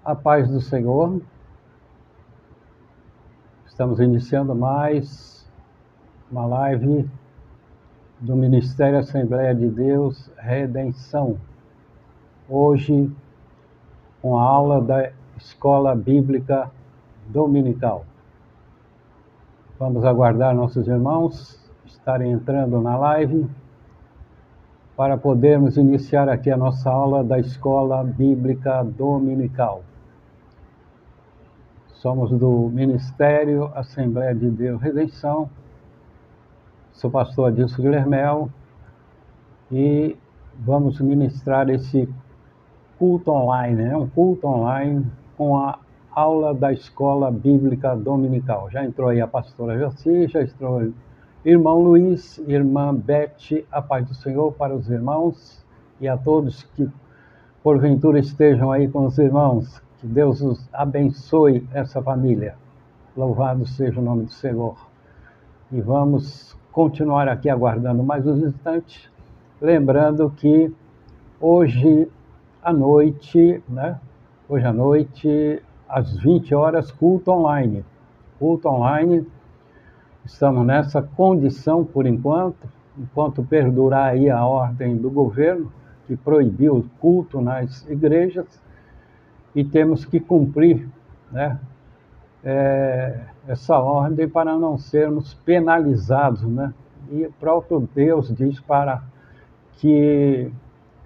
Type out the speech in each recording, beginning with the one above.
A paz do Senhor. Estamos iniciando mais uma live do Ministério Assembleia de Deus Redenção. Hoje, com a aula da Escola Bíblica Dominical. Vamos aguardar nossos irmãos estarem entrando na live para podermos iniciar aqui a nossa aula da Escola Bíblica Dominical. Somos do Ministério Assembleia de Deus Redenção. Sou pastor Adilson Guilhermel e vamos ministrar esse culto online, um culto online com a aula da Escola Bíblica Dominical. Já entrou aí a pastora Joci, já entrou o irmão Luiz, irmã Beth, a paz do Senhor para os irmãos e a todos que porventura estejam aí com os irmãos. Que Deus os abençoe essa família. Louvado seja o nome do Senhor. E vamos continuar aqui aguardando mais uns instantes, lembrando que hoje à noite, às 20 horas, culto online. Culto online, estamos nessa condição por enquanto perdurar aí a ordem do governo, que proibiu o culto nas igrejas, e temos que cumprir, essa ordem para não sermos penalizados, E o próprio Deus diz para que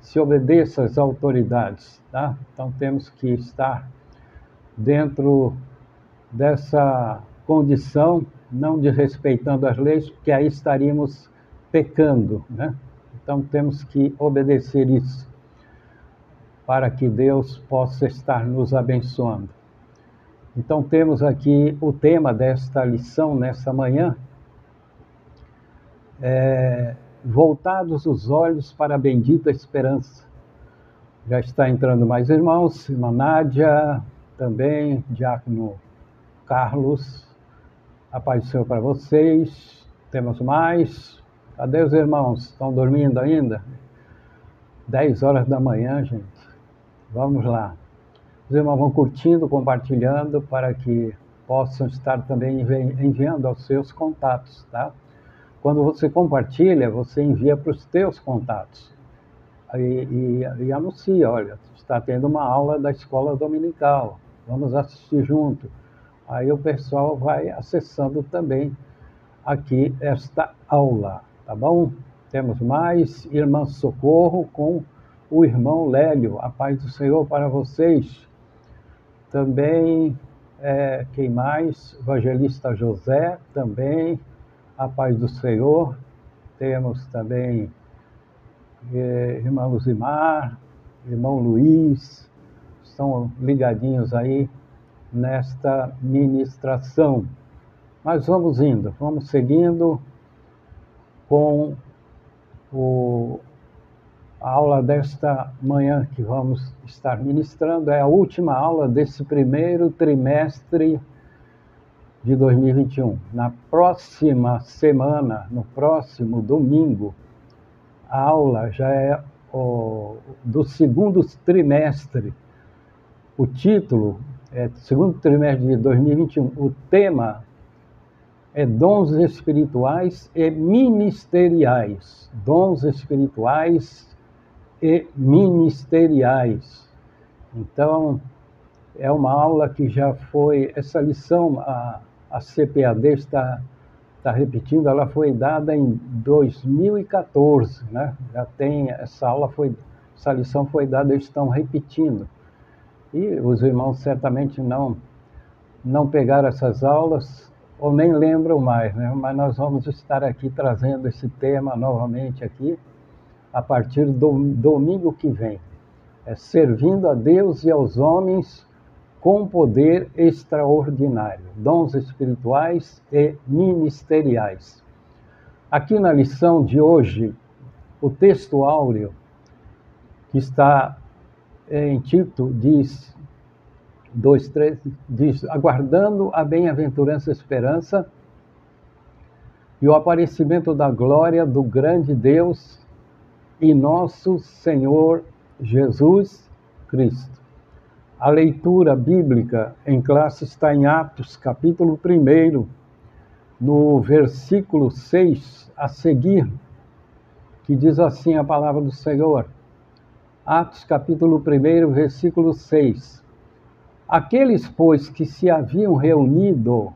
se obedeça às autoridades, tá? Então temos que estar dentro dessa condição, não desrespeitando as leis, porque aí estaríamos pecando, Então temos que obedecer isso, para que Deus possa estar nos abençoando. Então temos aqui o tema desta lição nessa manhã, voltados os olhos para a bendita esperança. Já está entrando mais irmãos, irmã Nádia, também, diácono Carlos, a paz do Senhor para vocês. Temos mais. Cadê os irmãos? Estão dormindo ainda? 10 horas da manhã, gente. Vamos lá. Os irmãos vão curtindo, compartilhando, para que possam estar também enviando aos seus contatos, tá? Quando você compartilha, você envia para os teus contatos. E anuncia, olha, está tendo uma aula da escola dominical, vamos assistir junto. Aí o pessoal vai acessando também aqui esta aula, tá bom? Temos mais, irmã Socorro com o irmão Lélio, a paz do Senhor para vocês. Também, quem mais? Evangelista José, também, a paz do Senhor. Temos também irmã Luzimar, irmão Luiz, estão ligadinhos aí nesta ministração. Mas vamos indo, vamos seguindo com a aula desta manhã que vamos estar ministrando. É a última aula desse primeiro trimestre de 2021. Na próxima semana, no próximo domingo, a aula já é do segundo trimestre. O título é segundo trimestre de 2021. O tema é dons espirituais e ministeriais. Dons espirituais e ministeriais. Então, é uma aula que já foi, essa lição, a CPAD está repetindo, ela foi dada em 2014, Já tem, essa lição foi dada, eles estão repetindo. E os irmãos certamente não pegaram essas aulas, ou nem lembram mais, Mas nós vamos estar aqui trazendo esse tema novamente aqui, a partir do domingo que vem. Servindo a Deus e aos homens com poder extraordinário, dons espirituais e ministeriais. Aqui na lição de hoje, o texto áureo, que está em Tito, diz, 2:3, diz, aguardando a bem-aventurança esperança e o aparecimento da glória do grande Deus e nosso Senhor Jesus Cristo, A leitura bíblica em classe está em Atos, capítulo 1, no versículo 6 a seguir, que diz assim a palavra do Senhor. Atos, capítulo 1, versículo 6. Aqueles, pois, que se haviam reunido,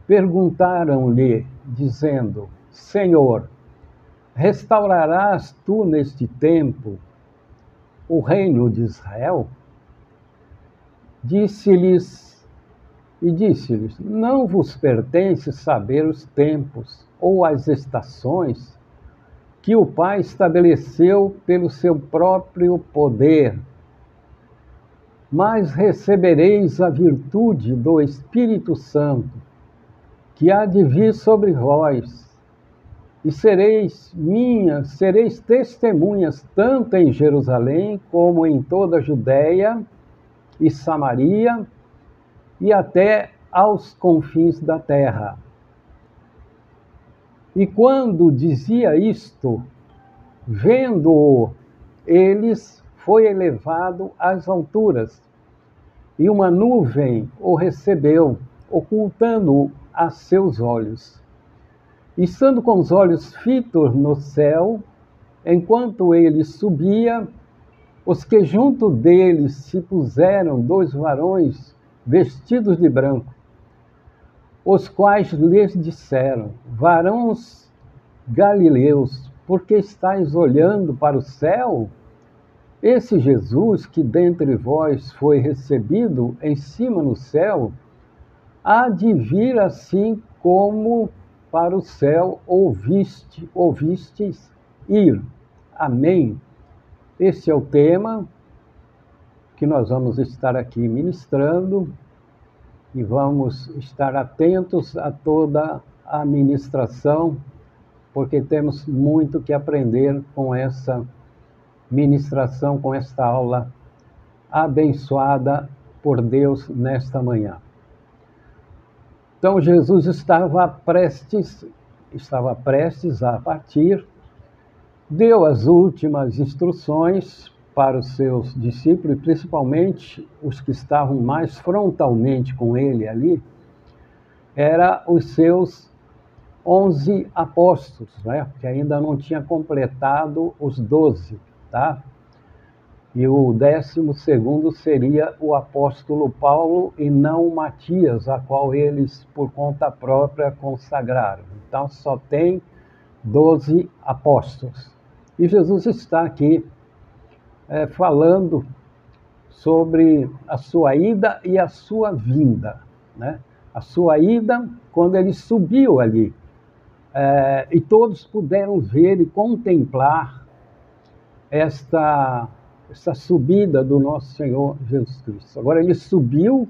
perguntaram-lhe, dizendo: Senhor, restaurarás tu neste tempo o reino de Israel? Disse-lhes, não vos pertence saber os tempos ou as estações que o Pai estabeleceu pelo seu próprio poder, mas recebereis a virtude do Espírito Santo, que há de vir sobre vós, e sereis testemunhas tanto em Jerusalém como em toda a Judéia e Samaria e até aos confins da terra. E quando dizia isto, vendo-o eles, foi elevado às alturas, e uma nuvem o recebeu, ocultando-o a seus olhos. E estando com os olhos fitos no céu, enquanto ele subia, os que junto dele se puseram 2 varões vestidos de branco, os quais lhes disseram: varões galileus, por que estáis olhando para o céu? Esse Jesus que dentre vós foi recebido em cima no céu, há de vir assim como para o céu ouvistes ir. Amém. Esse é o tema que nós vamos estar aqui ministrando e vamos estar atentos a toda a ministração, porque temos muito que aprender com essa ministração, com esta aula abençoada por Deus nesta manhã. Então, Jesus estava prestes a partir, deu as últimas instruções para os seus discípulos, e principalmente os que estavam mais frontalmente com ele ali, eram os seus 11 apóstolos, né? Que ainda não tinha completado os 12, tá? E o 12º seria o apóstolo Paulo e não Matias, a qual eles, por conta própria, consagraram. Então, só tem 12 apóstolos. E Jesus está aqui falando sobre a sua ida e a sua vinda, né? A sua ida, quando ele subiu ali, e todos puderam ver e contemplar esta subida do nosso Senhor Jesus Cristo. Agora, ele subiu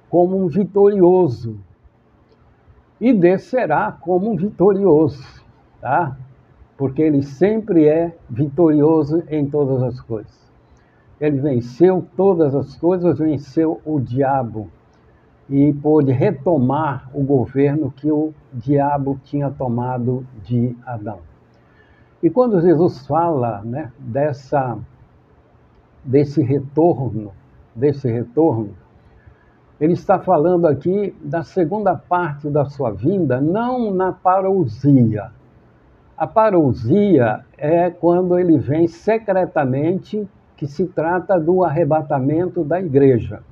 como um vitorioso e descerá como um vitorioso, tá? Porque ele sempre é vitorioso em todas as coisas. Ele venceu todas as coisas, venceu o diabo e pôde retomar o governo que o diabo tinha tomado de Adão. E quando Jesus fala, né, desse retorno, ele está falando aqui da segunda parte da sua vinda, não na parousia. A parousia é quando ele vem secretamente, que se trata do arrebatamento da igreja.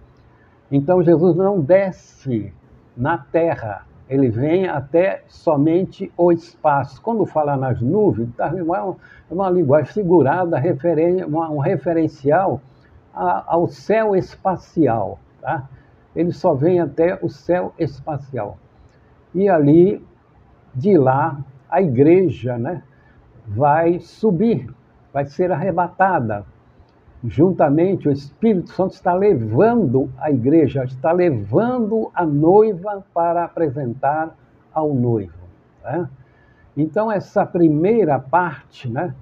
Então, Jesus não desce na terra, ele vem até somente o espaço. Quando fala nas nuvens, é uma linguagem figurada, um referencial ao céu espacial, tá? Ele só vem até o céu espacial. E ali, de lá, a igreja, né, vai subir, vai ser arrebatada. Juntamente, o Espírito Santo está levando a igreja, está levando a noiva para apresentar ao noivo, né? Então, essa primeira parte, né,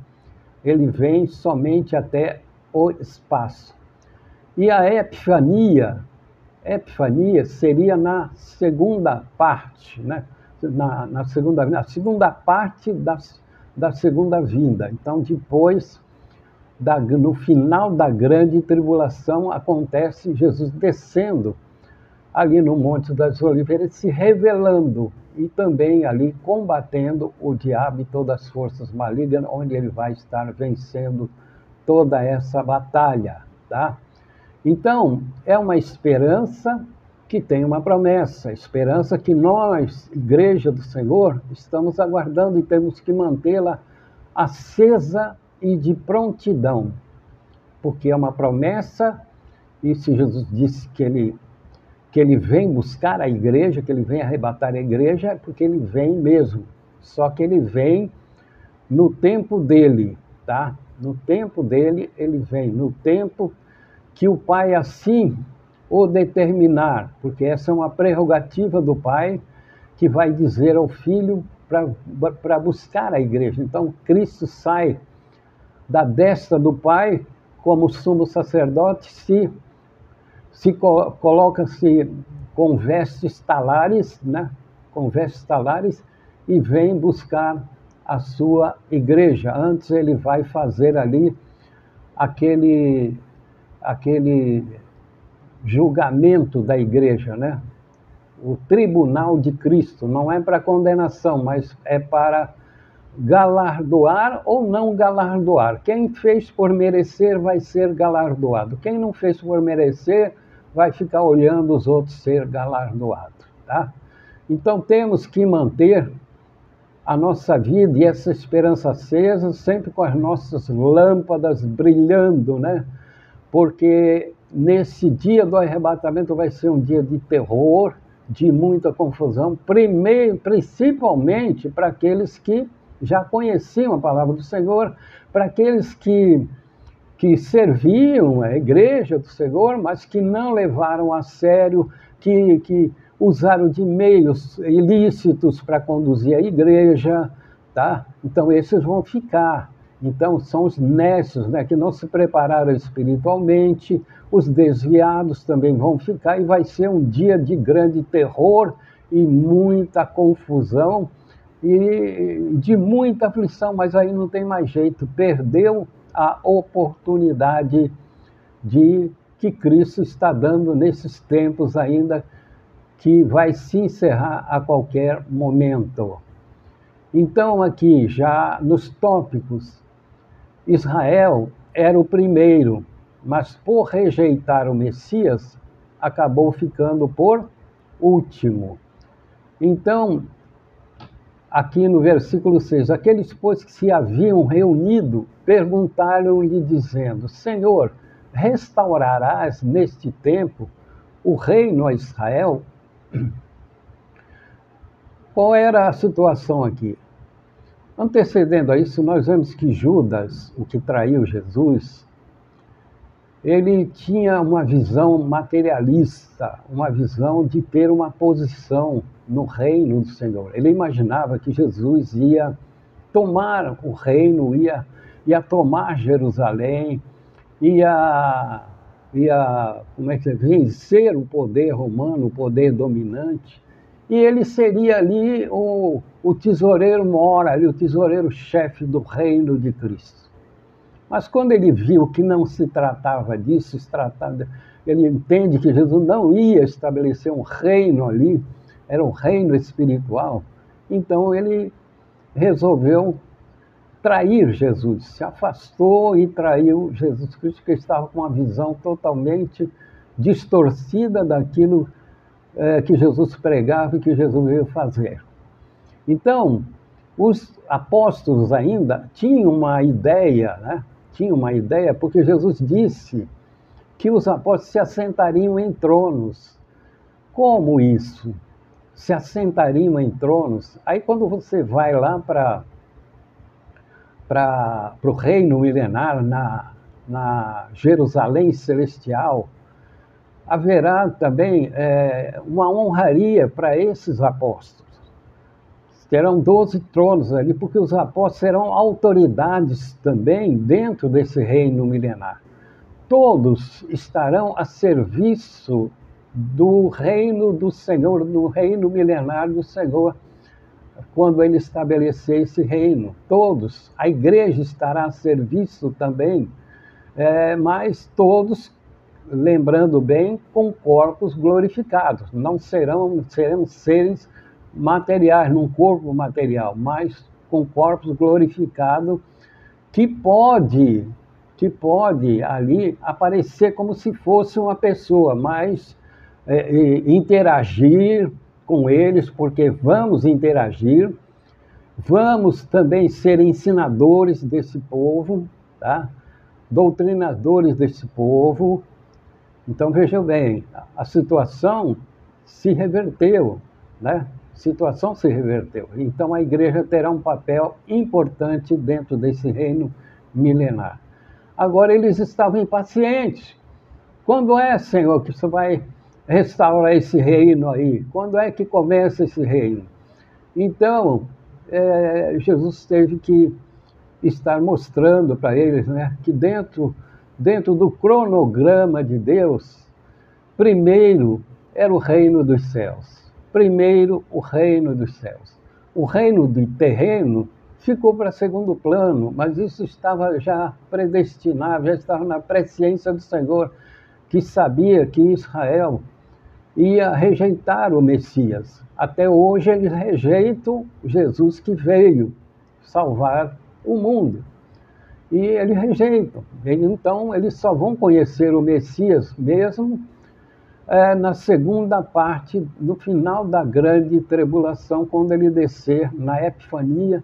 ele vem somente até o espaço. E a Epifania seria na segunda parte, né? Na segunda parte da segunda vinda. Então, depois no final da grande tribulação, acontece Jesus descendo ali no Monte das Oliveiras, se revelando e também ali combatendo o diabo e todas as forças malignas, onde ele vai estar vencendo toda essa batalha, tá? Então, é uma esperança que tem uma promessa, esperança que nós, Igreja do Senhor, estamos aguardando e temos que mantê-la acesa e de prontidão, porque é uma promessa, e se Jesus disse que ele vem buscar a igreja, que ele vem arrebatar a igreja, é porque ele vem mesmo, só que ele vem no tempo dele, tá? No tempo dele, ele vem, no tempo que o Pai assim o determinar, porque essa é uma prerrogativa do Pai que vai dizer ao Filho para buscar a igreja. Então, Cristo sai da destra do Pai como sumo sacerdote, coloca-se com vestes talares, né? Com vestes talares, e vem buscar a sua igreja. Antes ele vai fazer ali aquele julgamento da igreja, né? O tribunal de Cristo, não é para condenação, mas é para galardoar ou não galardoar. Quem fez por merecer vai ser galardoado. Quem não fez por merecer vai ficar olhando os outros ser galardoados, tá? Então temos que manter a nossa vida e essa esperança acesa, sempre com as nossas lâmpadas brilhando, né? Porque nesse dia do arrebatamento vai ser um dia de terror, de muita confusão, principalmente para aqueles que já conheciam a palavra do Senhor, para aqueles que serviam a igreja do Senhor, mas que não levaram a sério, que usaram de meios ilícitos para conduzir a igreja, tá? Então esses vão ficar. Então são os nécios, né, que não se prepararam espiritualmente, os desviados também vão ficar, e vai ser um dia de grande terror e muita confusão e de muita aflição, mas aí não tem mais jeito, perdeu a oportunidade que Cristo está dando nesses tempos ainda, que vai se encerrar a qualquer momento. Então aqui, já nos tópicos, Israel era o primeiro, mas por rejeitar o Messias, acabou ficando por último. Então, aqui no versículo 6, aqueles, pois, que se haviam reunido, perguntaram-lhe, dizendo: Senhor, restaurarás neste tempo o reino a Israel? Qual era a situação aqui? Antecedendo a isso, nós vemos que Judas, o que traiu Jesus, ele tinha uma visão materialista, uma visão de ter uma posição no reino do Senhor. Ele imaginava que Jesus ia tomar o reino, ia tomar Jerusalém, ia vencer o poder romano, o poder dominante, e ele seria ali o tesoureiro mor, ali, o tesoureiro-chefe do reino de Cristo. Mas quando ele viu que não se tratava disso, ele entende que Jesus não ia estabelecer um reino ali, era um reino espiritual, então ele resolveu trair Jesus, se afastou e traiu Jesus Cristo, que estava com uma visão totalmente distorcida daquilo que Jesus pregava e que Jesus veio fazer. Então, os apóstolos ainda tinham uma ideia, né? Tinham uma ideia, porque Jesus disse que os apóstolos se assentariam em tronos. Como isso? Se assentariam em tronos? Aí quando você vai lá para o reino milenar, na Jerusalém celestial, haverá também uma honraria para esses apóstolos. Terão 12 tronos ali, porque os apóstolos serão autoridades também dentro desse reino milenar. Todos estarão a serviço do reino do Senhor, do reino milenar do Senhor, quando ele estabelecer esse reino. Todos, a igreja estará a serviço também mas todos, lembrando bem, com corpos glorificados. Não seremos seres materiais, num corpo material, mas com corpos glorificados que pode ali aparecer como se fosse uma pessoa, mas interagir com eles, porque vamos interagir, vamos também ser ensinadores desse povo, tá? Doutrinadores desse povo. Então, vejam bem, a situação se reverteu, né? A situação se reverteu. Então, a igreja terá um papel importante dentro desse reino milenar. Agora, eles estavam impacientes. Quando é, Senhor, que você vai restaurar esse reino aí? Quando é que começa esse reino? Então, Jesus teve que estar mostrando para eles, né, que dentro do cronograma de Deus, primeiro era o reino dos céus. Primeiro, o reino dos céus. O reino do terreno ficou para segundo plano, mas isso estava já predestinado, já estava na presciência do Senhor, que sabia que Israel ia rejeitar o Messias. Até hoje eles rejeitam Jesus que veio salvar o mundo. E eles rejeitam. Então, eles só vão conhecer o Messias mesmo na segunda parte, no final da grande tribulação, quando ele descer na Epifania,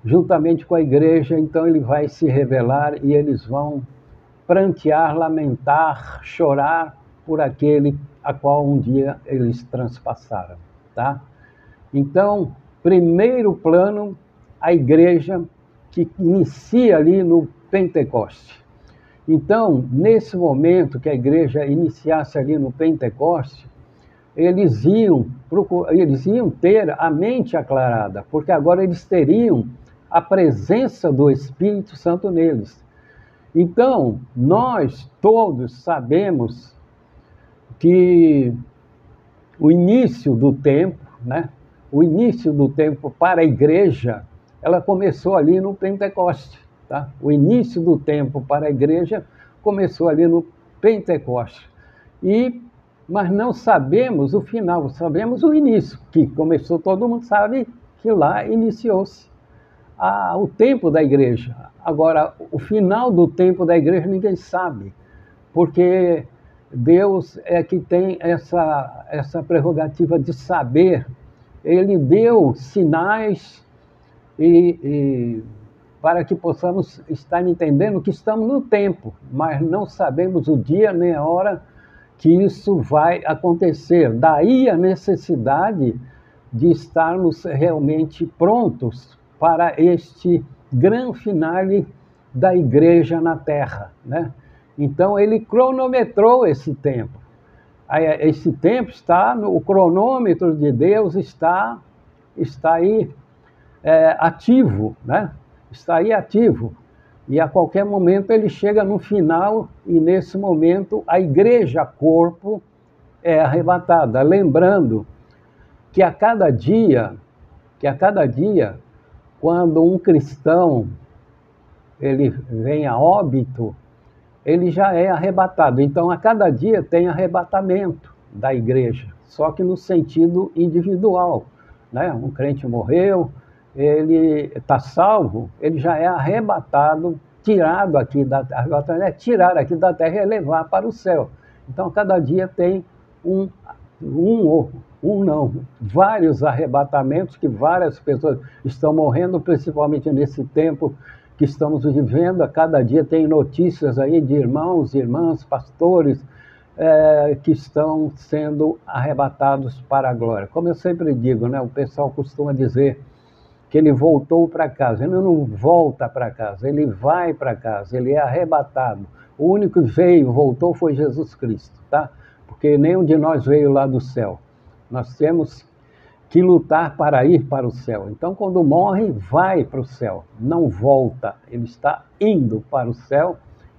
juntamente com a igreja. Então ele vai se revelar e eles vão prantear, lamentar, chorar por aquele a qual um dia eles transpassaram, tá? Então, primeiro plano, a igreja que inicia ali no Pentecoste. Então, nesse momento que a igreja iniciasse ali no Pentecoste, eles iam ter a mente aclarada, porque agora eles teriam a presença do Espírito Santo neles. Então, nós todos sabemos que o início do tempo, né? O início do tempo para a igreja, ela começou ali no Pentecoste, tá? O início do tempo para a igreja começou ali no Pentecoste. Mas não sabemos o final, sabemos o início, que começou, todo mundo sabe que lá iniciou-se o tempo da igreja. Agora, o final do tempo da igreja ninguém sabe, porque Deus é que tem essa prerrogativa de saber. Ele deu sinais para que possamos estar entendendo que estamos no tempo, mas não sabemos o dia nem a hora que isso vai acontecer. Daí a necessidade de estarmos realmente prontos para este grande finale da igreja na Terra, né? Então ele cronometrou esse tempo. Esse tempo está o cronômetro de Deus está aí ativo, né? Está aí ativo. E a qualquer momento ele chega no final e nesse momento a igreja corpo é arrebatada. Lembrando que a cada dia, quando um cristão ele vem a óbito, ele já é arrebatado. Então, a cada dia tem arrebatamento da igreja, só que no sentido individual, né? Um crente morreu, ele está salvo, ele já é arrebatado, tirado aqui da terra, tirar aqui da terra e levar para o céu. Então, cada dia tem vários arrebatamentos, que várias pessoas estão morrendo, principalmente nesse tempo que estamos vivendo. A cada dia tem notícias aí de irmãos, irmãs, pastores, que estão sendo arrebatados para a glória. Como eu sempre digo, né, o pessoal costuma dizer que ele voltou para casa. Ele não volta para casa, ele vai para casa, ele é arrebatado. O único que voltou foi Jesus Cristo, tá? Porque nenhum de nós veio lá do céu. Nós temos que lutar para ir para o céu. Então, quando morre, vai para o céu, não volta. Ele está indo para o céu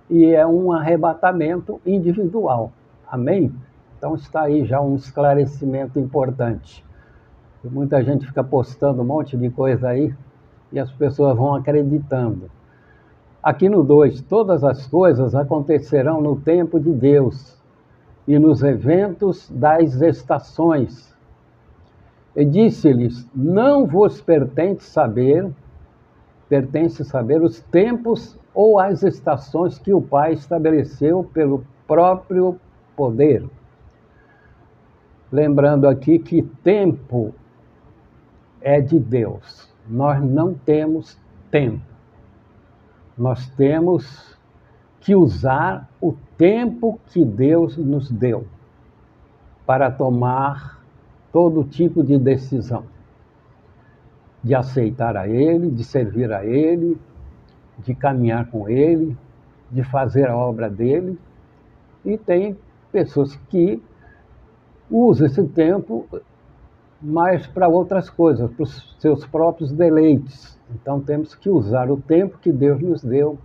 e é um arrebatamento individual. Amém? Então, está aí já um esclarecimento importante. Muita gente fica postando um monte de coisa aí e as pessoas vão acreditando. Aqui no 2, todas as coisas acontecerão no tempo de Deus e nos eventos das estações. E disse-lhes, não vos pertence saber os tempos ou as estações que o Pai estabeleceu pelo próprio poder. Lembrando aqui que tempo é de Deus. Nós não temos tempo. Nós temos que usar o tempo que Deus nos deu para tomar todo tipo de decisão. De aceitar a Ele, de servir a Ele, de caminhar com Ele, de fazer a obra dEle. E tem pessoas que usam esse tempo mais para outras coisas, para os seus próprios deleites. Então temos que usar o tempo que Deus nos deu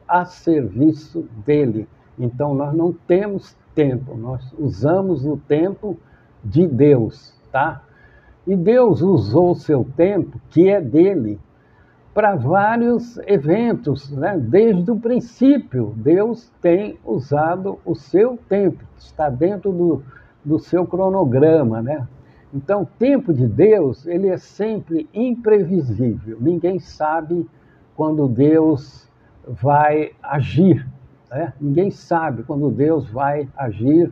a serviço dEle. Então nós não temos tempo, nós usamos o tempo de Deus, tá? E Deus usou o seu tempo, que é dele, para vários eventos, né? Desde o princípio, Deus tem usado o seu tempo, está dentro do seu cronograma, né? Então, o tempo de Deus, ele é sempre imprevisível. Ninguém sabe quando Deus vai agir, né? Ninguém sabe quando Deus vai agir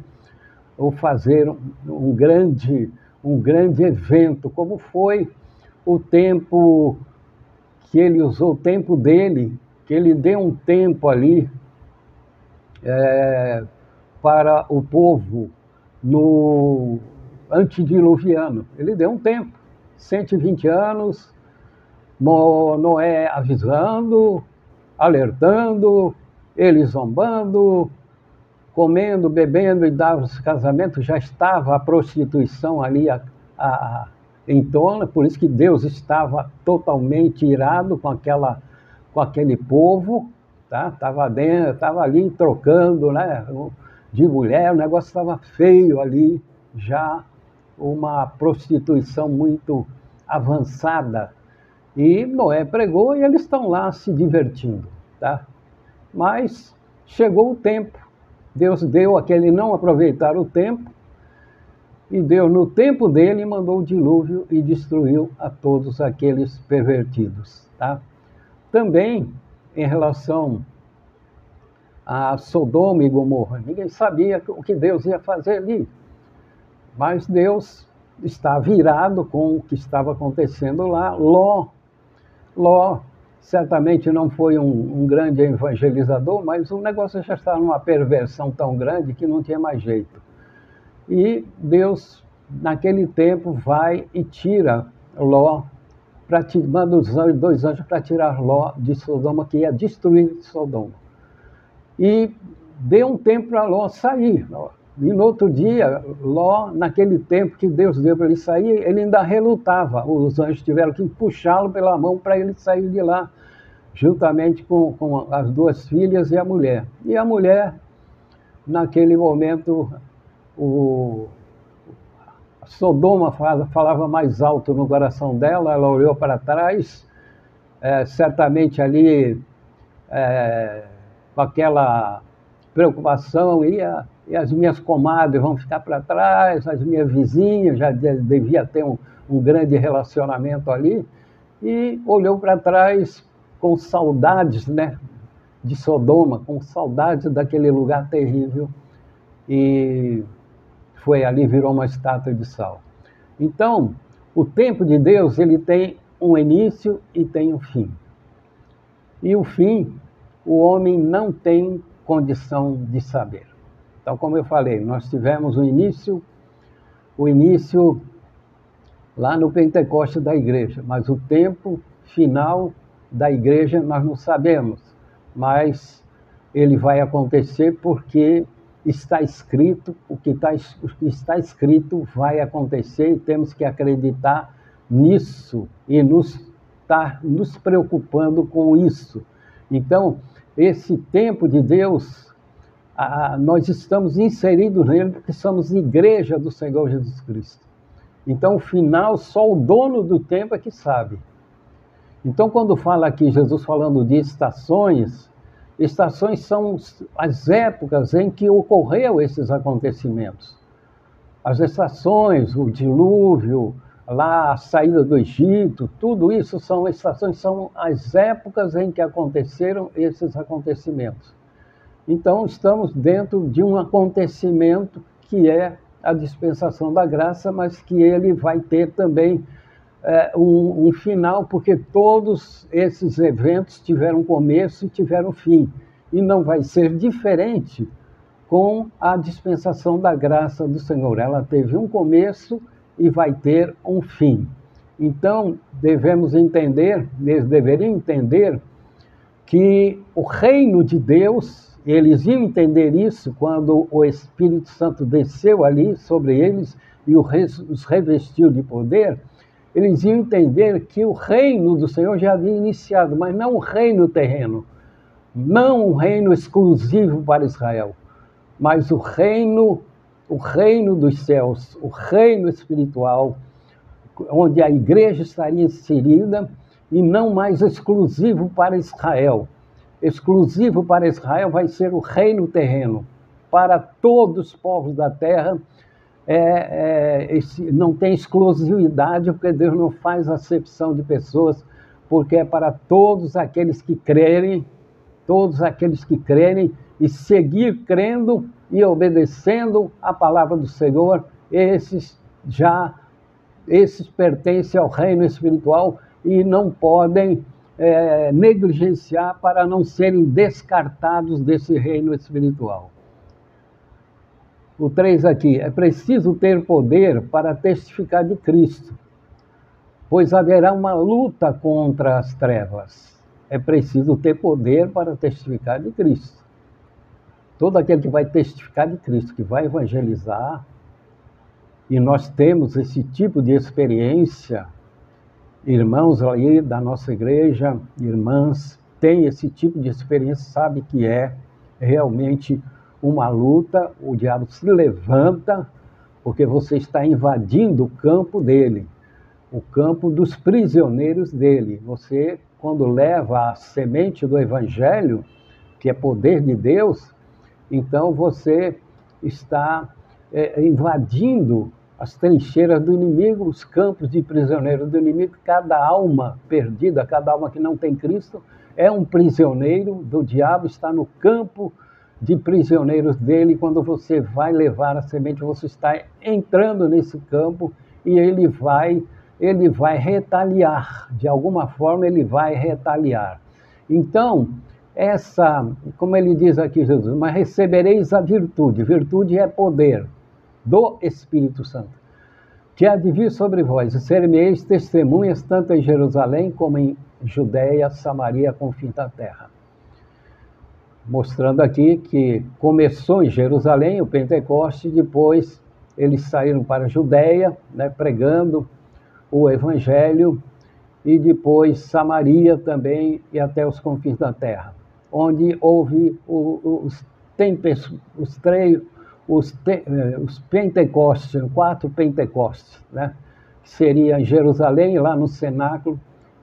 ou fazer um grande evento, como foi o tempo que ele usou, o tempo dele, que ele deu um tempo ali para o povo no antediluviano. Ele deu um tempo, 120 anos, Noé avisando, alertando, ele zombando, comendo, bebendo e dava os casamentos, já estava a prostituição ali em tona, por isso que Deus estava totalmente irado com aquele povo, tá? Estava ali trocando, né, de mulher, o negócio estava feio ali, já uma prostituição muito avançada. E Noé pregou e eles estão lá se divertindo, tá? Mas chegou o tempo, Deus deu aquele não aproveitar o tempo, e Deus, no tempo dele, mandou o dilúvio e destruiu a todos aqueles pervertidos, tá? Também, em relação a Sodoma e Gomorra, ninguém sabia o que Deus ia fazer ali, mas Deus está virado com o que estava acontecendo lá. Ló certamente não foi um grande evangelizador, mas o negócio já estava numa perversão tão grande que não tinha mais jeito. E Deus, naquele tempo, vai e tira Ló, manda os dois anjos para tirar Ló de Sodoma, que ia destruir Sodoma. E deu um tempo para Ló sair. E no outro dia, Ló, naquele tempo que Deus deu para ele sair, ele ainda relutava. Os anjos tiveram que puxá-lo pela mão para ele sair de lá, juntamente com as duas filhas e a mulher. E a mulher, naquele momento, Sodoma falava mais alto no coração dela, ela olhou para trás, certamente ali, com aquela preocupação, e as minhas comadres vão ficar para trás, as minhas vizinhas, já devia ter um grande relacionamento ali, e olhou para trás com saudades, né, de Sodoma, com saudades daquele lugar terrível, e foi ali, virou uma estátua de sal. Então, o tempo de Deus, ele tem um início e tem um fim. E o fim, o homem não tem condição de saber. Então, como eu falei, nós tivemos o início lá no Pentecoste da igreja, mas o tempo final da igreja nós não sabemos, mas ele vai acontecer porque está escrito, o que está escrito vai acontecer, e temos que acreditar nisso e estar nos preocupando com isso. Então, esse tempo de Deus, nós estamos inseridos nele porque somos igreja do Senhor Jesus Cristo. Então, o final, só o dono do tempo é que sabe. Então, quando fala aqui Jesus falando de estações, Estações são as épocas em que ocorreu esses acontecimentos. As estações, o dilúvio, lá a saída do Egito, tudo isso são estações, são as épocas em que aconteceram esses acontecimentos. Então, estamos dentro de um acontecimento que é a dispensação da graça, mas que ele vai ter também um final, porque todos esses eventos tiveram começo e tiveram fim. E não vai ser diferente com a dispensação da graça do Senhor. Ela teve um começo e vai ter um fim. Então, devemos entender, eles deveriam entender que o reino de Deus, eles iam entender isso quando o Espírito Santo desceu ali sobre eles e os revestiu de poder, eles iam entender que o reino do Senhor já havia iniciado, mas não o reino terreno, não um reino exclusivo para Israel, mas o reino dos céus, o reino espiritual, onde a igreja estaria inserida e não mais exclusivo para Israel. Exclusivo para Israel vai ser o reino terreno. Para todos os povos da terra, não tem exclusividade, porque Deus não faz acepção de pessoas, porque é para todos aqueles que crerem e seguir crendo e obedecendo a palavra do Senhor, esses pertencem ao reino espiritual e não podem negligenciar para não serem descartados desse reino espiritual. O 3 aqui, é preciso ter poder para testificar de Cristo, pois haverá uma luta contra as trevas. É preciso ter poder para testificar de Cristo. Todo aquele que vai testificar de Cristo, que vai evangelizar, e nós temos esse tipo de experiência, irmãos aí da nossa igreja, irmãs, têm esse tipo de experiência, sabe que é realmente uma luta, o diabo se levanta, porque você está invadindo o campo dele, o campo dos prisioneiros dele. Você, quando leva a semente do evangelho, que é poder de Deus, então você está invadindo as trincheiras do inimigo, os campos de prisioneiros do inimigo. Cada alma perdida, cada alma que não tem Cristo, é um prisioneiro do diabo, está no campo de prisioneiros dele. Quando você vai levar a semente, você está entrando nesse campo e ele vai retaliar, de alguma forma ele vai retaliar. Então, como ele diz aqui, Jesus, mas recebereis a virtude. Virtude é poder do Espírito Santo, que há de vir sobre vós, e ser-me-eis testemunhas, tanto em Jerusalém como em Judeia, Samaria, confim da terra. Mostrando aqui que começou em Jerusalém, o Pentecoste, depois eles saíram para a Judeia, pregando o Evangelho, e depois Samaria também, e até os confins da terra, onde houve os Pentecostes, 4 Pentecostes, que seria em Jerusalém, lá no cenáculo.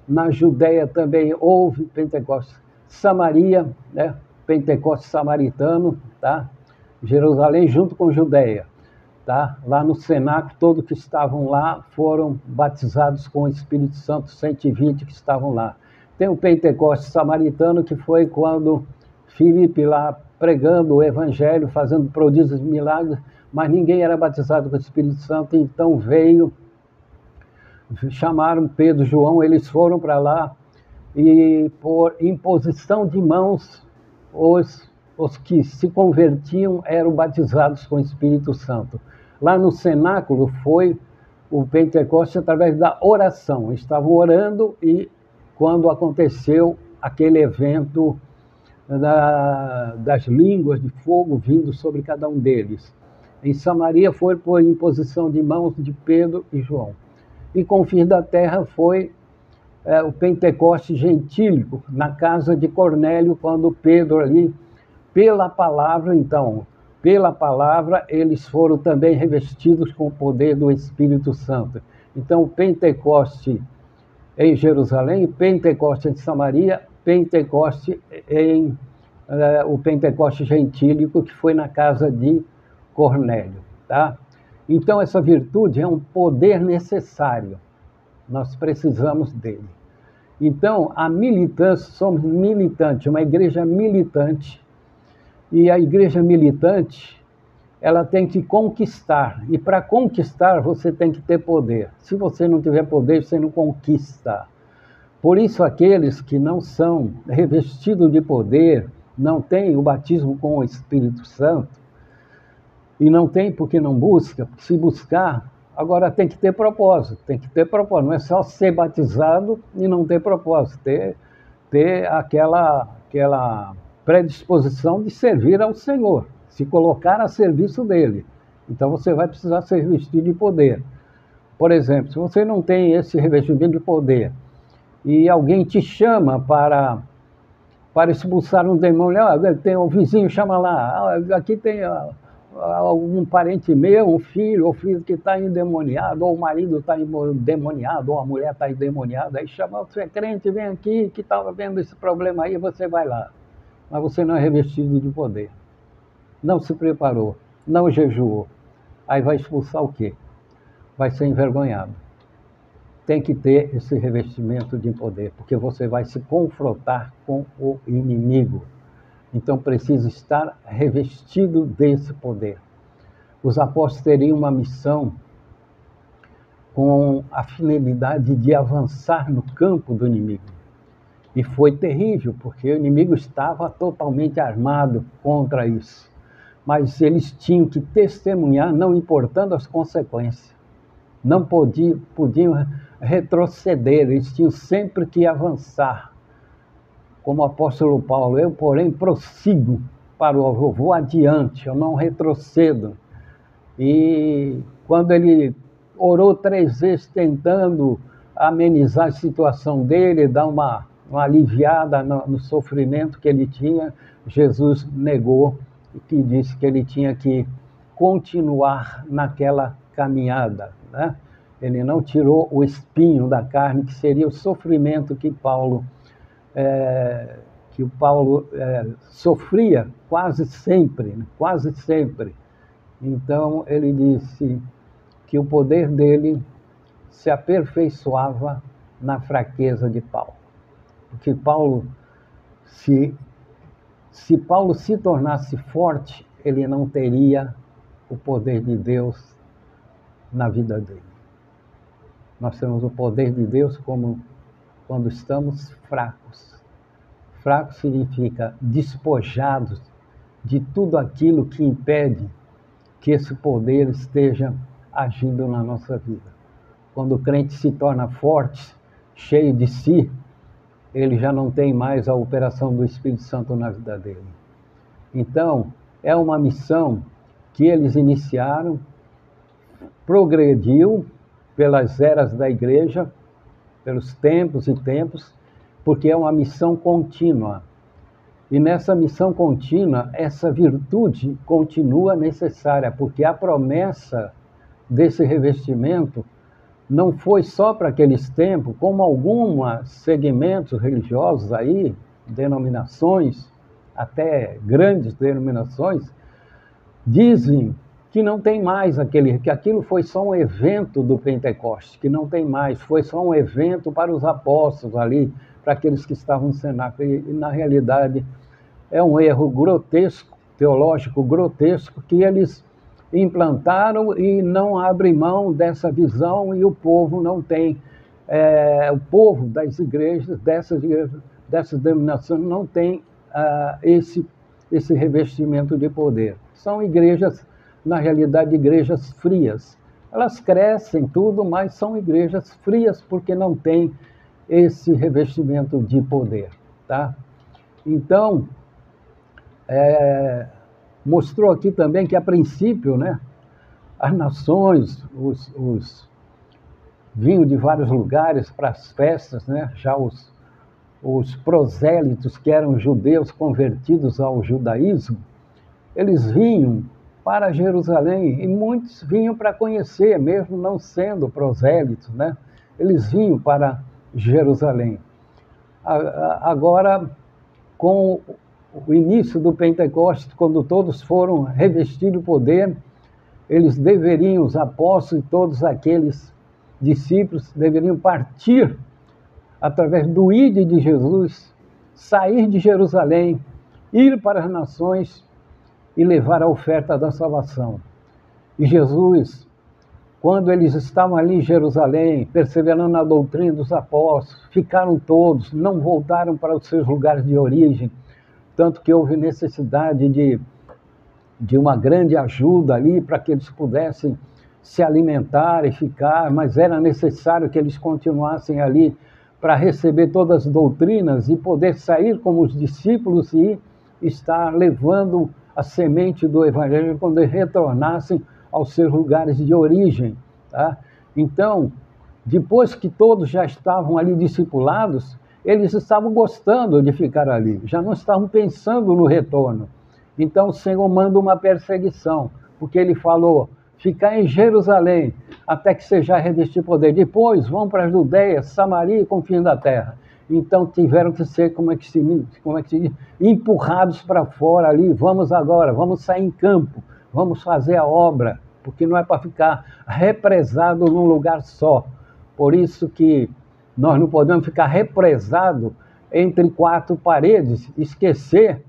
Na Judeia também houve Pentecostes. Samaria, Pentecoste samaritano, tá? Jerusalém junto com Judeia, tá? Lá no cenáculo, todos que estavam lá foram batizados com o Espírito Santo, 120 que estavam lá. Tem o Pentecoste samaritano, que foi quando Filipe lá pregando o Evangelho, fazendo prodígios e milagres, mas ninguém era batizado com o Espírito Santo, então chamaram Pedro e João, eles foram para lá e por imposição de mãos, os que se convertiam eram batizados com o Espírito Santo. Lá no cenáculo foi o Pentecoste através da oração. Estavam orando e quando aconteceu aquele evento das línguas de fogo vindo sobre cada um deles. Em Samaria foi por imposição de mãos de Pedro e João. E confins da terra foi o Pentecoste gentílico, na casa de Cornélio, quando Pedro ali, pela palavra, eles foram também revestidos com o poder do Espírito Santo. Então, o Pentecoste em Jerusalém, Pentecoste em Samaria, Pentecoste em o Pentecoste gentílico, que foi na casa de Cornélio, tá? Então, essa virtude é um poder necessário, nós precisamos dele. Então, a militância, somos militantes, uma igreja militante, e a igreja militante, ela tem que conquistar, e para conquistar você tem que ter poder. Se você não tiver poder, você não conquista. Por isso, aqueles que não são revestidos de poder, não têm o batismo com o Espírito Santo, e não tem porque não busca, porque se buscar, agora tem que ter propósito, não é só ser batizado e não ter propósito, ter aquela predisposição de servir ao Senhor, se colocar a serviço dele. Então você vai precisar ser revestido de poder. Por exemplo, se você não tem esse revestimento de poder e alguém te chama para expulsar um demônio, tem um vizinho, chama lá, aqui tem um parente meu, um filho, ou filho que está endemoniado, ou o marido está endemoniado, ou a mulher está endemoniada, aí chama, você é crente, vem aqui, que estava vendo esse problema aí, você vai lá. Mas você não é revestido de poder, não se preparou, não jejuou, aí vai expulsar o quê? Vai ser envergonhado. Tem que ter esse revestimento de poder, porque você vai se confrontar com o inimigo. Então precisa estar revestido desse poder. Os apóstolos teriam uma missão com a finalidade de avançar no campo do inimigo. E foi terrível, porque o inimigo estava totalmente armado contra isso. Mas eles tinham que testemunhar, não importando as consequências. Não podiam retroceder, eles tinham sempre que avançar. Como o apóstolo Paulo, eu, porém, prossigo para o alvo, vou adiante, eu não retrocedo. E quando ele orou 3 vezes tentando amenizar a situação dele, dar uma aliviada no sofrimento que ele tinha, Jesus negou e disse que ele tinha que continuar naquela caminhada, né? Ele não tirou o espinho da carne, que seria o sofrimento que Paulo sofria quase sempre, né? Quase sempre. Então, ele disse que o poder dele se aperfeiçoava na fraqueza de Paulo. Porque Paulo, se Paulo se tornasse forte, ele não teria o poder de Deus na vida dele. Nós temos o poder de Deus como quando estamos fracos. Fraco significa despojados de tudo aquilo que impede que esse poder esteja agindo na nossa vida. Quando o crente se torna forte, cheio de si, ele já não tem mais a operação do Espírito Santo na vida dele. Então, é uma missão que eles iniciaram, progrediu pelas eras da igreja, pelos tempos e tempos, porque é uma missão contínua. E nessa missão contínua, essa virtude continua necessária, porque a promessa desse revestimento não foi só para aqueles tempos, como alguns segmentos religiosos aí, denominações, até grandes denominações, dizem que não tem mais que aquilo foi só um evento do Pentecostes, que não tem mais, foi só um evento para os apóstolos ali, para aqueles que estavam no cenáculo. E na realidade é um erro grotesco, teológico grotesco, que eles implantaram e não abrem mão dessa visão, e o povo não tem, o povo das igrejas, dessas denominações, não tem esse revestimento de poder. São igrejas, na realidade, igrejas frias. Elas crescem tudo, mas são igrejas frias porque não têm esse revestimento de poder, tá? Então, mostrou aqui também que, a princípio, né, as nações, vinham de vários lugares para as festas, né? Já os prosélitos, que eram judeus convertidos ao judaísmo, eles vinham para Jerusalém, e muitos vinham para conhecer, mesmo não sendo prosélitos, né? Eles vinham para Jerusalém. Agora, com o início do Pentecostes, quando todos foram revestir o poder, eles deveriam, os apóstolos e todos aqueles discípulos, deveriam partir através do ide de Jesus, sair de Jerusalém, ir para as nações e levar a oferta da salvação. E Jesus, quando eles estavam ali em Jerusalém, perseverando na doutrina dos apóstolos, ficaram todos, não voltaram para os seus lugares de origem, tanto que houve necessidade de uma grande ajuda ali para que eles pudessem se alimentar e ficar, mas era necessário que eles continuassem ali para receber todas as doutrinas e poder sair como os discípulos e estar levando a semente do Evangelho quando eles retornassem aos seus lugares de origem. Tá? Então, depois que todos já estavam ali discipulados, eles estavam gostando de ficar ali, já não estavam pensando no retorno. Então o Senhor manda uma perseguição, porque ele falou, ficar em Jerusalém até que seja revestido poder. Depois vão para a Judeia, Samaria e confins da terra. Então tiveram que ser, como é que se diz, empurrados para fora ali, vamos agora, vamos sair em campo, vamos fazer a obra, porque não é para ficar represado num lugar só. Por isso que nós não podemos ficar represado entre quatro paredes, esquecer,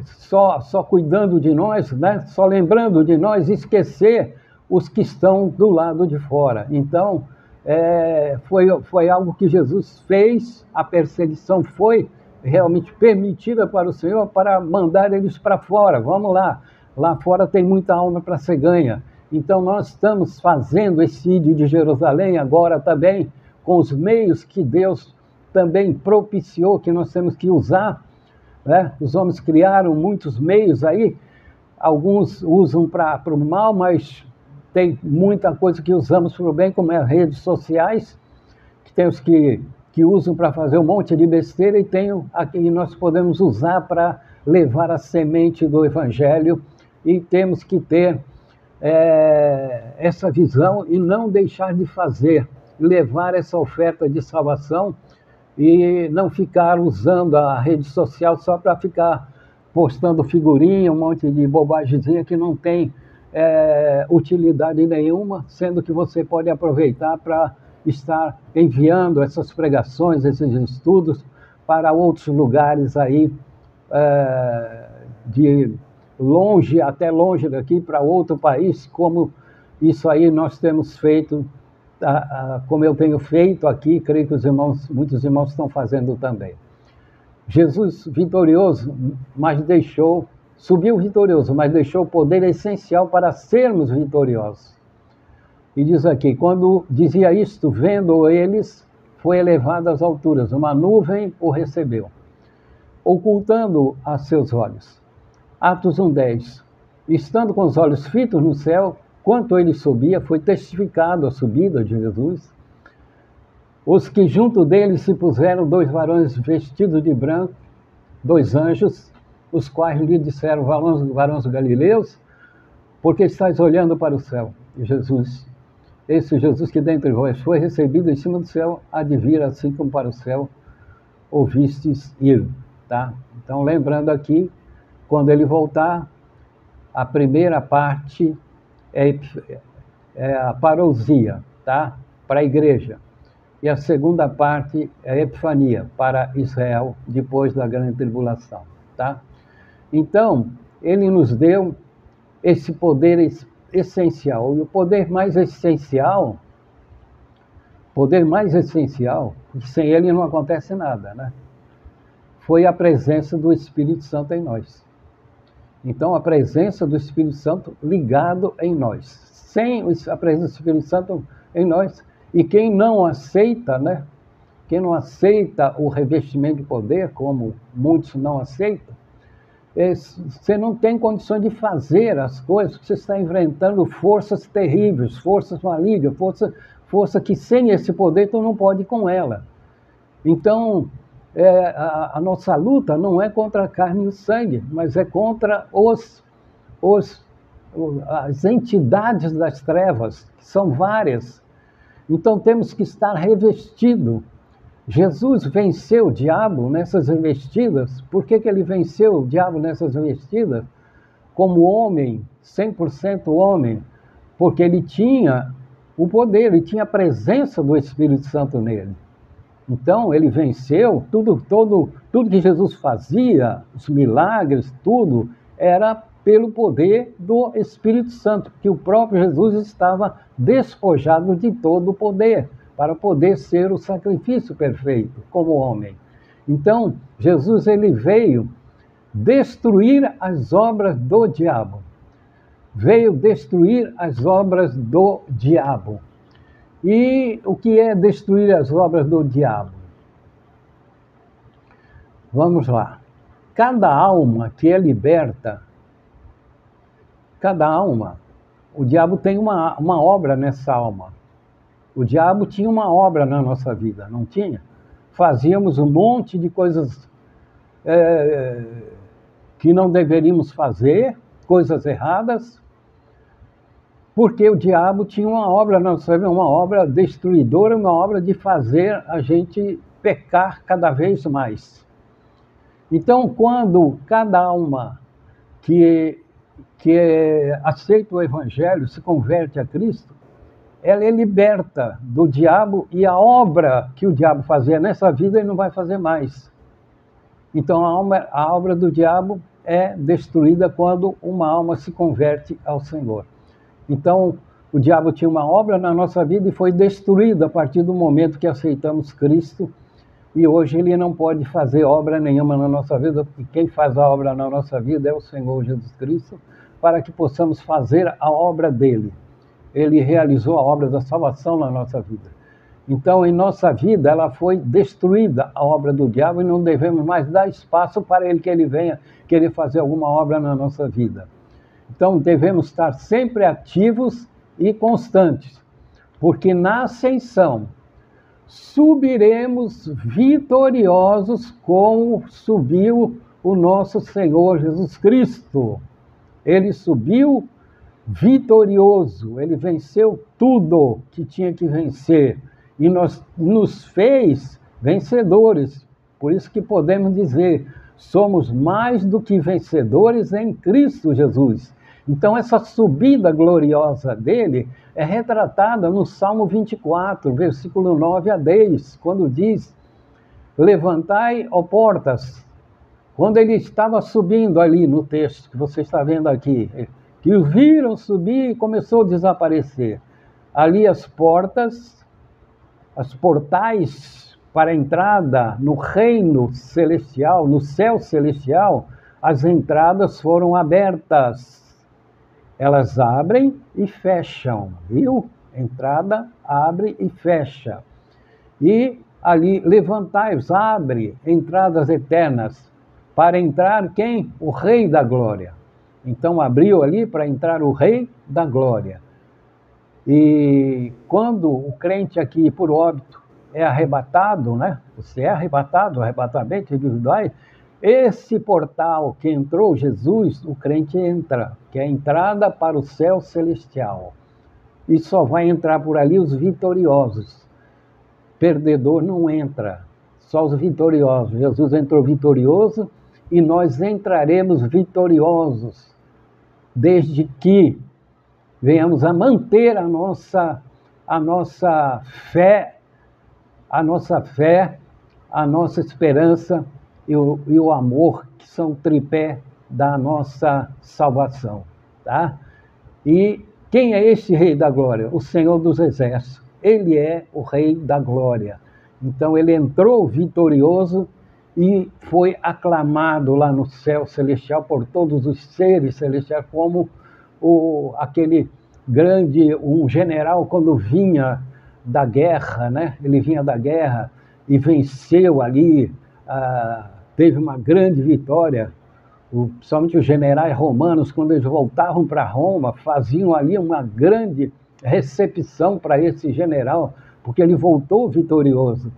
só cuidando de nós, né? Só lembrando de nós, esquecer os que estão do lado de fora. Então, foi algo que Jesus fez, a perseguição foi realmente permitida para o Senhor para mandar eles para fora. Vamos lá, lá fora tem muita alma para ser ganha. Então, nós estamos fazendo esse ide de Jerusalém agora também, com os meios que Deus também propiciou, que nós temos que usar, né? Os homens criaram muitos meios aí, alguns usam para o mal, mas tem muita coisa que usamos para o bem, como as redes sociais, que tem os que usam para fazer um monte de besteira, e tem aqui nós podemos usar para levar a semente do Evangelho, e temos que ter essa visão e não deixar de fazer, levar essa oferta de salvação e não ficar usando a rede social só para ficar postando figurinha, um monte de bobagemzinha que não tem utilidade nenhuma, sendo que você pode aproveitar para estar enviando essas pregações, esses estudos para outros lugares aí, de longe, até longe daqui, para outro país, como isso aí nós temos feito, como eu tenho feito aqui, creio que muitos irmãos estão fazendo também. Jesus vitorioso, subiu vitorioso, mas deixou o poder essencial para sermos vitoriosos. E diz aqui, quando dizia isto, vendo eles, foi elevado às alturas, uma nuvem o recebeu, ocultando a seus olhos. Atos 1:10. Estando com os olhos fitos no céu, quanto ele subia, foi testificado a subida de Jesus. Os que junto dele se puseram 2 varões vestidos de branco, 2 anjos, os quais lhe disseram, varões galileus, porque estáis olhando para o céu? E Jesus, esse Jesus que dentre vós foi recebido em cima do céu, há de vir assim como para o céu ouvistes ir. Tá? Então, lembrando aqui, quando ele voltar, a primeira parte é a parousia, tá? Para a igreja. E a segunda parte é a epifania, para Israel, depois da grande tribulação. Tá? Então, ele nos deu esse poder essencial. E o poder mais essencial, porque sem ele não acontece nada, né? Foi a presença do Espírito Santo em nós. Então, a presença do Espírito Santo ligado em nós. Sem a presença do Espírito Santo em nós, e quem não aceita, né? Quem não aceita o revestimento de poder, como muitos não aceitam, você não tem condições de fazer as coisas, você está enfrentando forças terríveis, forças malignas, força que sem esse poder tu não pode ir com ela. Então, a nossa luta não é contra a carne e o sangue, mas é contra as entidades das trevas, que são várias. Então temos que estar revestido Jesus venceu o diabo nessas investidas. Por que ele venceu o diabo nessas investidas? Como homem, 100% homem, porque ele tinha o poder, ele tinha a presença do Espírito Santo nele. Então, ele venceu tudo que Jesus fazia, os milagres, tudo, era pelo poder do Espírito Santo, porque o próprio Jesus estava despojado de todo o poder, para poder ser o sacrifício perfeito, como homem. Então, Jesus ele veio destruir as obras do diabo. Veio destruir as obras do diabo. E o que é destruir as obras do diabo? Vamos lá. Cada alma que é liberta, cada alma, o diabo tem uma obra nessa alma. O diabo tinha uma obra na nossa vida, não tinha? Fazíamos um monte de coisas que não deveríamos fazer, coisas erradas, porque o diabo tinha uma obra na nossa vida, uma obra destruidora, uma obra de fazer a gente pecar cada vez mais. Então, quando cada alma que aceita o Evangelho, se converte a Cristo, ela é liberta do diabo e a obra que o diabo fazia nessa vida, ele não vai fazer mais. Então, a obra do diabo é destruída quando uma alma se converte ao Senhor. Então, o diabo tinha uma obra na nossa vida e foi destruída a partir do momento que aceitamos Cristo. E hoje ele não pode fazer obra nenhuma na nossa vida, porque quem faz a obra na nossa vida é o Senhor Jesus Cristo, para que possamos fazer a obra dele. Ele realizou a obra da salvação na nossa vida. Então, em nossa vida, ela foi destruída, a obra do diabo, e não devemos mais dar espaço para ele que ele venha querer fazer alguma obra na nossa vida. Então, devemos estar sempre ativos e constantes, porque na ascensão subiremos vitoriosos como subiu o nosso Senhor Jesus Cristo. Ele subiu vitorioso, ele venceu tudo que tinha que vencer e nos fez vencedores. Por isso que podemos dizer, somos mais do que vencedores em Cristo Jesus. Então, essa subida gloriosa dele é retratada no Salmo 24, versículo 9 a 10, quando diz: levantai, ó portas. Quando ele estava subindo ali no texto que você está vendo aqui, que o viram subir e começou a desaparecer. Ali as portas, as portais para a entrada no reino celestial, no céu celestial, as entradas foram abertas. Elas abrem e fecham, viu? Entrada, abre e fecha. E ali, levantai-vos, abre entradas eternas. Para entrar quem? O Rei da Glória. Então abriu ali para entrar o Rei da Glória. E quando o crente aqui, por óbito, é arrebatado, né? Você é arrebatado, arrebatamento individual. Esse portal que entrou Jesus, o crente entra, que é a entrada para o céu celestial. E só vai entrar por ali os vitoriosos. Perdedor não entra, só os vitoriosos. Jesus entrou vitorioso e nós entraremos vitoriosos, desde que venhamos a manter a nossa fé, a nossa esperança e o amor, que são o tripé da nossa salvação, tá? E quem é este Rei da Glória? O Senhor dos Exércitos. Ele é o Rei da Glória. Então, ele entrou vitorioso e foi aclamado lá no céu celestial por todos os seres celestiais, como aquele grande, um general, quando vinha da guerra, né? Ele vinha da guerra e venceu ali, teve uma grande vitória. Principalmente os generais romanos, quando eles voltavam para Roma, faziam ali uma grande recepção para esse general, porque ele voltou vitorioso.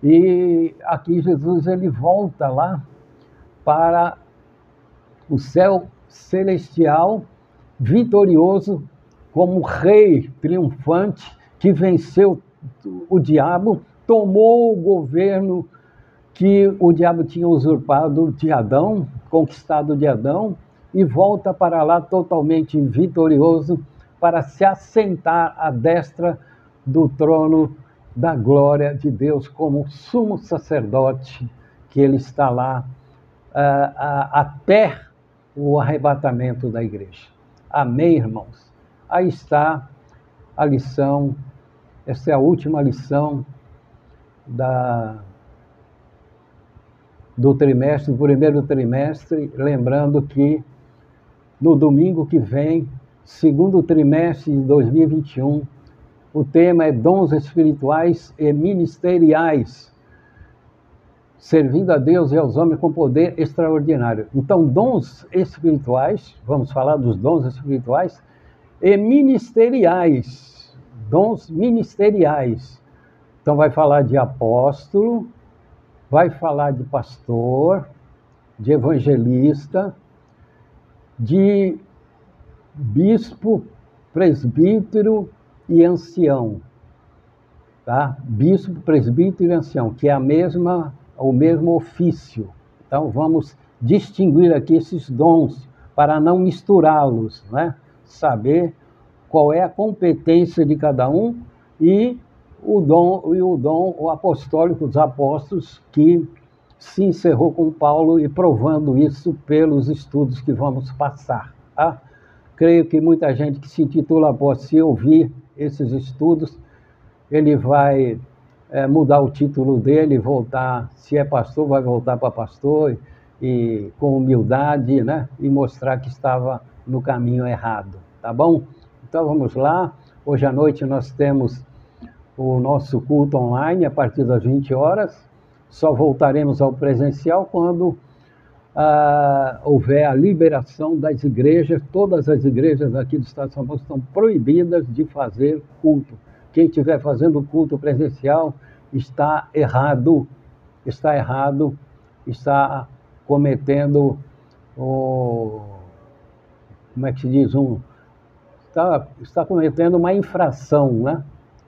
E aqui Jesus ele volta lá para o céu celestial, vitorioso, como rei triunfante que venceu o diabo, tomou o governo que o diabo tinha usurpado de Adão, conquistado de Adão, e volta para lá totalmente vitorioso para se assentar à destra do trono da glória de Deus como sumo sacerdote, que ele está lá até o arrebatamento da igreja. Amém, irmãos? Aí está a lição, essa é a última lição do trimestre, do primeiro trimestre, lembrando que no domingo que vem, segundo trimestre de 2021, o tema é dons espirituais e ministeriais, servindo a Deus e aos homens com poder extraordinário. Então, dons espirituais, vamos falar dos dons espirituais, e ministeriais, dons ministeriais. Então, vai falar de apóstolo, vai falar de pastor, de evangelista, de bispo, presbítero e ancião, tá? Bispo, presbítero e ancião, que é o mesmo ofício. Então, vamos distinguir aqui esses dons para não misturá-los, né? Saber qual é a competência de cada um e o dom apostólico dos apóstolos, que se encerrou com Paulo, e provando isso pelos estudos que vamos passar, tá? Creio que muita gente que se intitula apóstolo, se ouvir esses estudos, ele vai mudar o título dele, voltar, se é pastor, vai voltar para pastor, e com humildade, né? E mostrar que estava no caminho errado, tá bom? Então vamos lá. Hoje à noite nós temos o nosso culto online a partir das 20 horas. Só voltaremos ao presencial quando houver a liberação das igrejas. Todas as igrejas aqui do estado de São Paulo estão proibidas de fazer culto. Quem estiver fazendo culto presencial está errado, está cometendo como é que se diz? Está cometendo uma infração, né?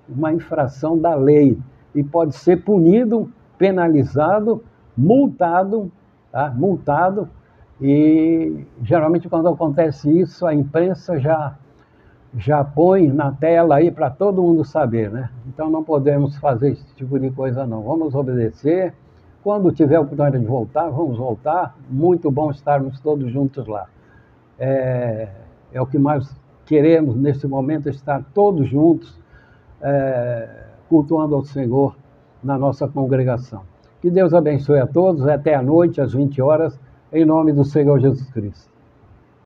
Uma infração da lei, e pode ser punido, penalizado, multado, tá? Multado, e geralmente quando acontece isso, a imprensa já põe na tela aí para todo mundo saber, né? Então não podemos fazer esse tipo de coisa não, vamos obedecer. Quando tiver a oportunidade de voltar, vamos voltar. Muito bom estarmos todos juntos lá. É o que mais queremos nesse momento, estar todos juntos, cultuando ao Senhor na nossa congregação. Que Deus abençoe a todos, até a noite, às 20 horas, em nome do Senhor Jesus Cristo.